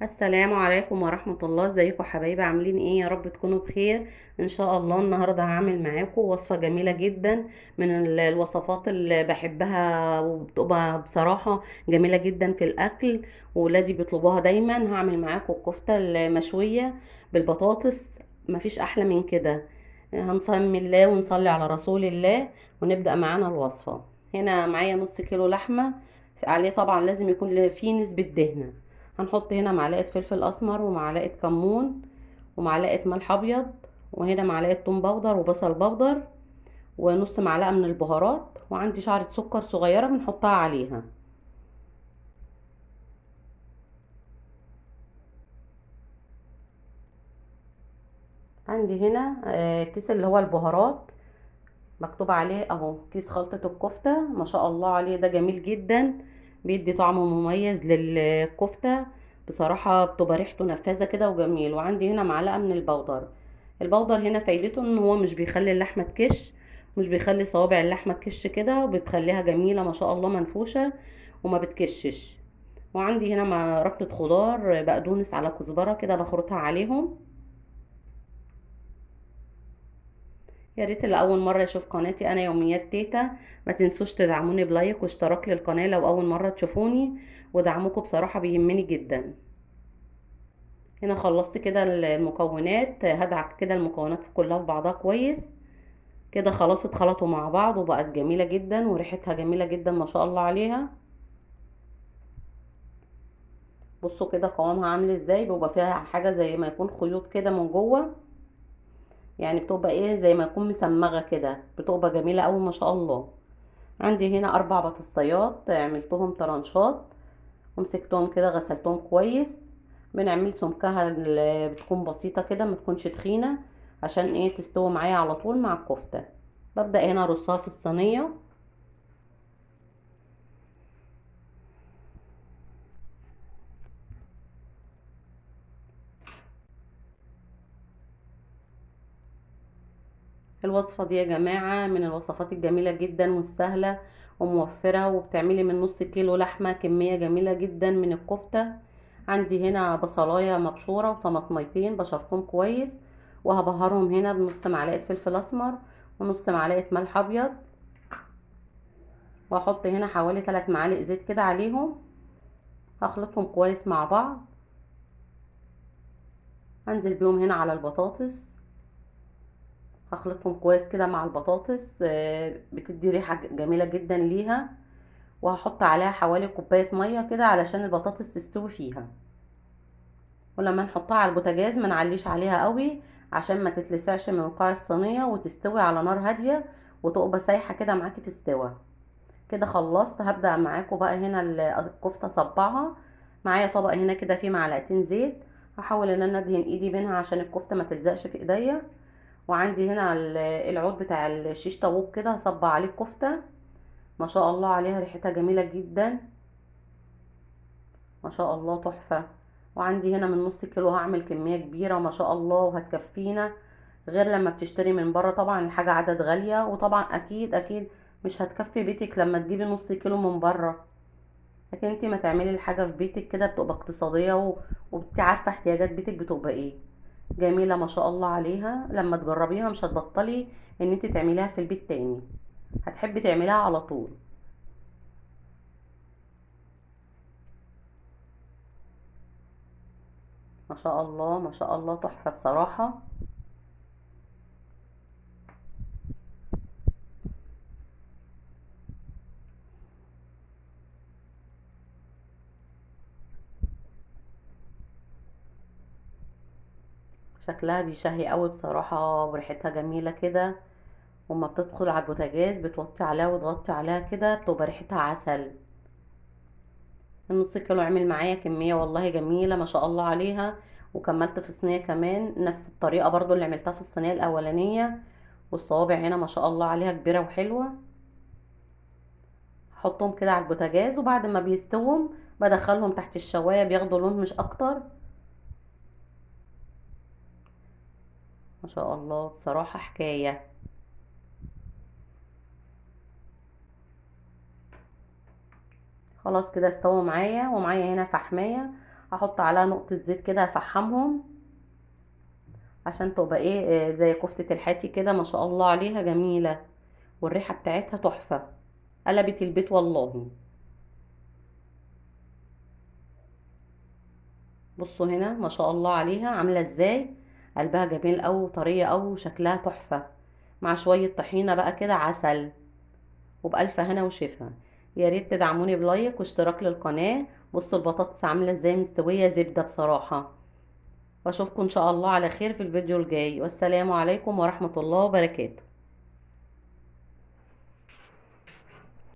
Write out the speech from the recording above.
السلام عليكم ورحمة الله. ازيكم حبايبي؟ عاملين ايه؟ يا رب تكونوا بخير ان شاء الله. النهاردة هعمل معاكم وصفة جميلة جدا من الوصفات اللي بحبها، وبتبقى بصراحة جميلة جدا في الاكل، وولادي بيطلبوها دايما. هعمل معاكم الكفتة المشوية بالبطاطس. مفيش احلى من كده. هنسمي الله ونصلي على رسول الله ونبدأ معانا الوصفة. هنا معايا نص كيلو لحمة، عليه طبعا لازم يكون فيه نسبة دهنة. هنحط هنا معلقة فلفل اسمر ومعلقة كمون ومعلقة ملح ابيض، وهنا معلقة توم باودر وبصل باودر ونص معلقة من البهارات، وعندي شعرة سكر صغيرة بنحطها عليها. عندي هنا كيس اللي هو البهارات، مكتوب عليه اهو كيس خلطة الكفتة. ما شاء الله عليه، ده جميل جدا، بيدي طعم مميز للكفتة. بصراحة بتبقى ريحته نفاذة كده وجميل. وعندي هنا معلقة من البودر. البودر هنا فايدته ان هو مش بيخلي اللحمة تكش، مش بيخلي صوابع اللحمة تكش كده، وبتخليها جميلة ما شاء الله منفوشة وما بتكشش. وعندي هنا ربطة خضار، بقدونس على كزبرة كده بخرطها عليهم. يا ريت اللي اول مره يشوف قناتي انا يوميات تيتا، ما تنسوش تدعموني بلايك واشتراك للقناه لو اول مره تشوفوني، ودعمكم بصراحه بيهمني جدا. هنا خلصت كده المكونات، هدعك كده المكونات كلها في بعضها كويس كده. خلاص اتخلطوا مع بعض وبقت جميله جدا وريحتها جميله جدا ما شاء الله عليها. بصوا كده قوامها عامل ازاي، بيبقى فيها حاجه زي ما يكون خيوط كده من جوه، يعني بتبقى ايه زي ما يكون مسمغه كده، بتبقى جميله قوي ما شاء الله. عندي هنا 4 بطاطسيات، عملتهم طرنشات ومسكتهم كده غسلتهم كويس. بنعمل سمكها اللي بتكون بسيطة كده، ما تكونش تخينة، عشان ايه تستوي معايا على طول مع الكفتة. ببدأ هنا ارصها في الصينية. الوصفة دي يا جماعة من الوصفات الجميلة جدا والسهلة وموفرة، وبتعملي من نص كيلو لحمة كمية جميلة جدا من الكفتة. عندي هنا بصلاية مبشورة وطماطميتين بشرتهم كويس، وهبهرهم هنا بنص معلقة فلفل اسمر ونص معلقة ملح ابيض، واحط هنا حوالي 3 معالق زيت كده عليهم. هخلطهم كويس مع بعض. هنزل بيهم هنا على البطاطس، هخلطهم كويس كده مع البطاطس، بتدي ريحة جميلة جدا ليها. وهحط عليها حوالي كوباية مية كده علشان البطاطس تستوي فيها. ولما نحطها على البوتاجاز ما نعليش عليها قوي، عشان ما تتلسعش من قاع الصينية، وتستوي على نار هادية وتبقى سايحة كده معاكي في السوا. كده خلصت. هبدأ معاكم بقى هنا الكفتة صبعها. معايا طبق هنا كده فيه معلقتين زيت، هحاول ان انا ادهن ايدي منها عشان الكفتة ما تلزقش في ايديا. وعندي هنا العود بتاع الشيش طاووق كده، هصبع عليه الكفتة. ما شاء الله عليها، ريحتها جميلة جدا ما شاء الله، تحفة. وعندي هنا من نص كيلو، هعمل كمية كبيرة ما شاء الله وهتكفينا، غير لما بتشتري من بره طبعا الحاجة عدد غالية، وطبعا اكيد اكيد مش هتكفي بيتك لما تجيبي نص كيلو من بره. لكن انتي ما تعملي الحاجة في بيتك كده بتبقى اقتصادية، وبتبقي عارفة احتياجات بيتك بتبقى ايه. جميلة ما شاء الله عليها، لما تجربيها مش هتبطلي ان انتي تعمليها في البيت تاني، هتحبي تعمليها على طول. ما شاء الله ما شاء الله، تحفة بصراحة. شكلها بيشهي قوي بصراحة، وريحتها جميلة كده. وما بتدخل على البوتاجاز بتوطي عليها وتغطي عليها كده، بتبقى ريحتها عسل. النص كيلو عمل معايا كمية والله جميلة ما شاء الله عليها. وكملت في صينية كمان نفس الطريقة برضو اللي عملتها في الصينية الأولانية. والصوابع هنا ما شاء الله عليها كبيرة وحلوة. هحطهم كده على البوتاجاز، وبعد ما بيستوهم بدخلهم تحت الشواية بياخدوا لون مش أكتر. ما شاء الله بصراحة حكاية. خلاص كده استووا معايا، ومعايا هنا فحماية هحط عليها نقطة زيت كده افحمهم عشان تبقى ايه زي كفتة الحاتي كده، ما شاء الله عليها جميلة، والريحة بتاعتها تحفة، قلبت البيت والله. بصوا هنا ما شاء الله عليها عاملة ازاي، قلبها جميل اوي وطرية اوي وشكلها تحفة، مع شوية طحينة بقى كده عسل، وبألف هنا وشفا. يا ريت تدعموني بلايك واشتراك للقناة. بصوا البطاطس عاملة ازاي، مستوية زبدة بصراحة. واشوفكم ان شاء الله على خير في الفيديو الجاي، والسلام عليكم ورحمة الله وبركاته.